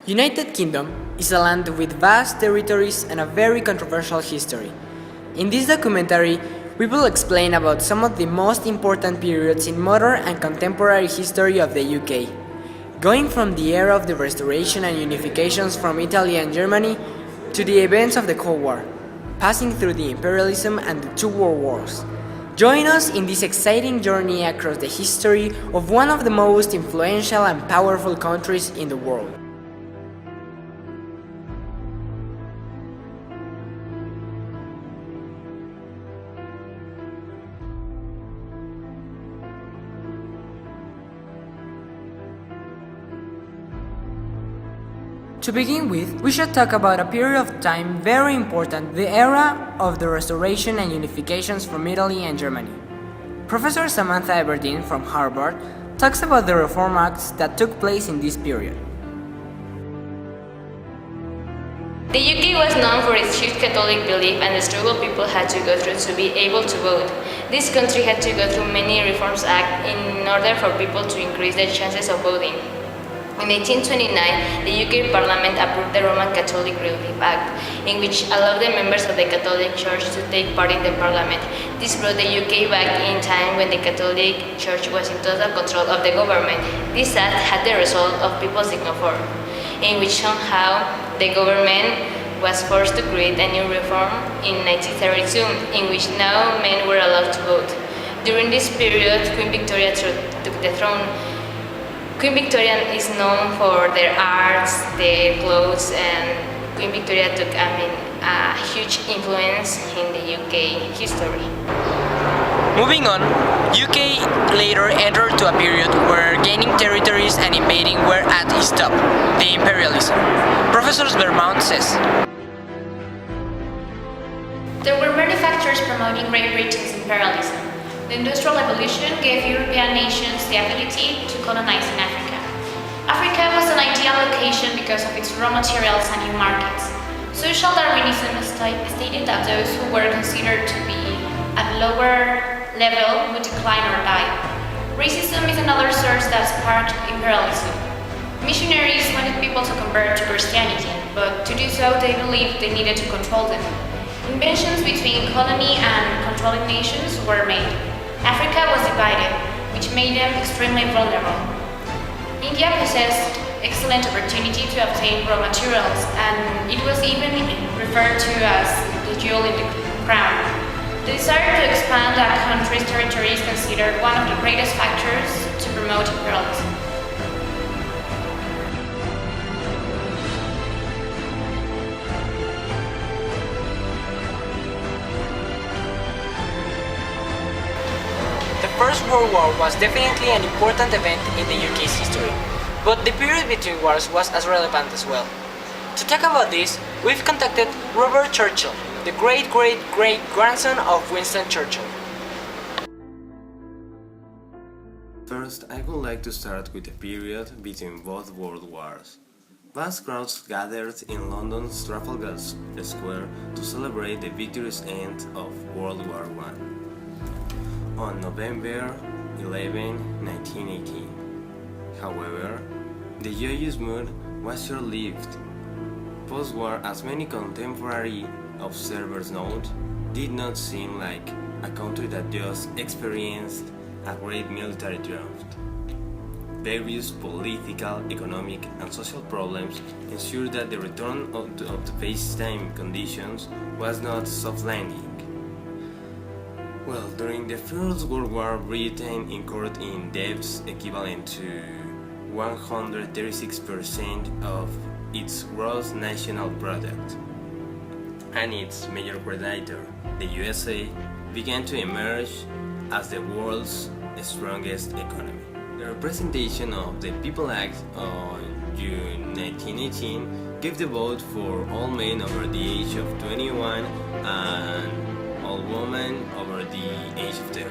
United Kingdom is a land with vast territories and a very controversial history. In this documentary, we will explain about some of the most important periods in modern and contemporary history of the UK, going from the era of the Restoration and Unifications from Italy and Germany to the events of the Cold War, passing through the imperialism and the two world wars. Join us in this exciting journey across the history of one of the most influential and powerful countries in the world. To begin with, we should talk about a period of time very important, the era of the Restoration and Unifications from Italy and Germany. Professor Samantha Everdeen from Harvard talks about the reform acts that took place in this period. The UK was known for its huge Catholic belief and the struggle people had to go through to be able to vote. This country had to go through many reforms acts in order for people to increase their chances of voting. In 1829, the UK Parliament approved the Roman Catholic Relief Act, in which allowed the members of the Catholic Church to take part in the Parliament. This brought the UK back in time when the Catholic Church was in total control of the government. This act had the result of People's Signature, in which somehow the government was forced to create a new reform in 1932, in which now men were allowed to vote. During this period, Queen Victoria took the throne. Queen Victoria is known for their arts, their clothes, and Queen Victoria took a huge influence in the UK history. Moving on, UK later entered to a period where gaining territories and invading were at its top, the imperialism. Professor Vermont says, there were many factors promoting Great Britain's imperialism. The Industrial Revolution gave European nations the ability to colonize in Africa. Africa was an ideal location because of its raw materials and new markets. Social Darwinism stated that those who were considered to be at lower level would decline or die. Racism is another source that sparked imperialism. Missionaries wanted people to convert to Christianity, but to do so they believed they needed to control them. Inventions between colony and controlling nations were made. Africa was divided, which made them extremely vulnerable. India possessed excellent opportunity to obtain raw materials, and it was even referred to as the jewel in the crown. The desire to expand a country's territory is considered one of the greatest factors to promote imperialism. the First World War was definitely an important event in the UK's history, but the period between wars was as relevant as well. To talk about this, we've contacted Robert Churchill, the great-great-great-grandson of Winston Churchill. First, I would like to start with the period between both world wars. Vast crowds gathered in London's Trafalgar Square to celebrate the victorious end of World War I. On November 11, 1918. However, the joyous mood was short-lived. Post-war, as many contemporary observers note, did not seem like a country that just experienced a great military triumph. Various political, economic, and social problems ensured that the return of the peacetime conditions was not soft landing. Well, during the First World War, Britain incurred in debts equivalent to 136% of its gross national product, and its major creditor, the USA, began to emerge as the world's strongest economy. The representation of the People Act on June 1918 gave the vote for all men over the age of 21 and all women over the age of 30.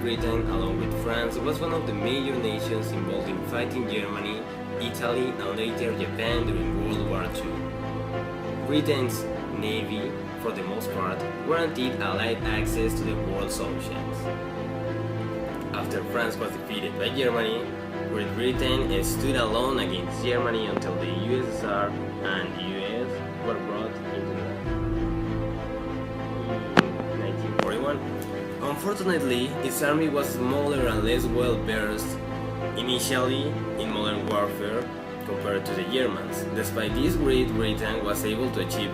Britain, along with France, was one of the major nations involved in fighting Germany, Italy, and later Japan during World War II. Britain's navy, for the most part, guaranteed Allied access to the world's oceans. After France was defeated by Germany, Great Britain stood alone against Germany until the USSR and US were brought into the 1941. Unfortunately, its army was smaller and less well versed initially in modern warfare compared to the Germans. Despite this, Great Britain was able to achieve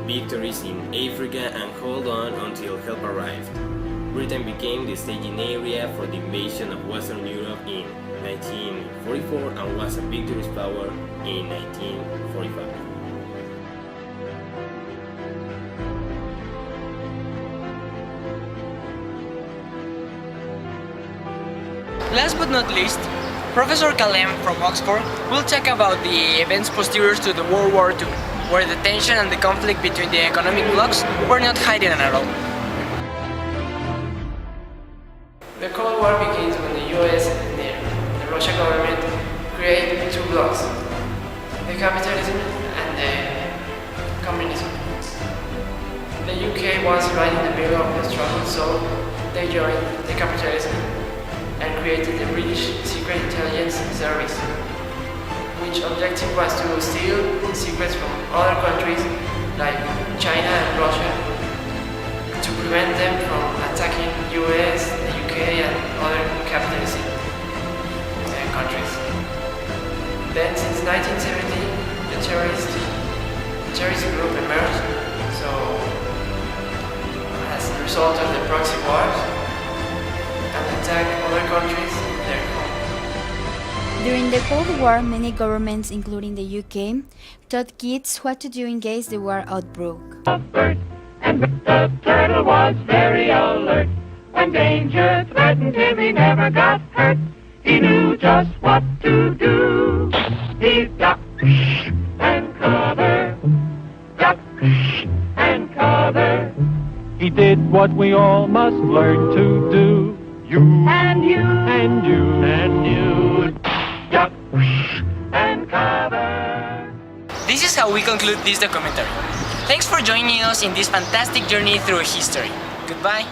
victories in Africa and hold on until help arrived. Britain became the staging area for the invasion of Western Europe in 1944 and was a victorious power in 1945. Last but not least, Professor Kalem from Oxford will talk about the events posterior to the World War II, where the tension and the conflict between the economic blocs were not hidden at all. The Cold War begins when the US and the Russian government create two blocs, the capitalism and the communism. The UK was right in the middle of the struggle, so they joined the capitalism and created the British Secret Intelligence Service, which objective was to steal secrets from other countries like China and Russia to prevent them from attacking US, the UK and other capitalist countries. Then since 1970 the terrorist group emerged, so as a result of the proxy wars and attack other countries in their home. During the Cold War, many governments, including the UK, taught kids what to do in case the war outbroke. And the turtle was very alert. When danger threatened him, he never got hurt. He knew just what to do. He ducked and covered, ducked and covered. He did what we all must learn to do. You and you and you and you, duck and cover. This is how we conclude this documentary. Thanks for joining us in this fantastic journey through history. Goodbye.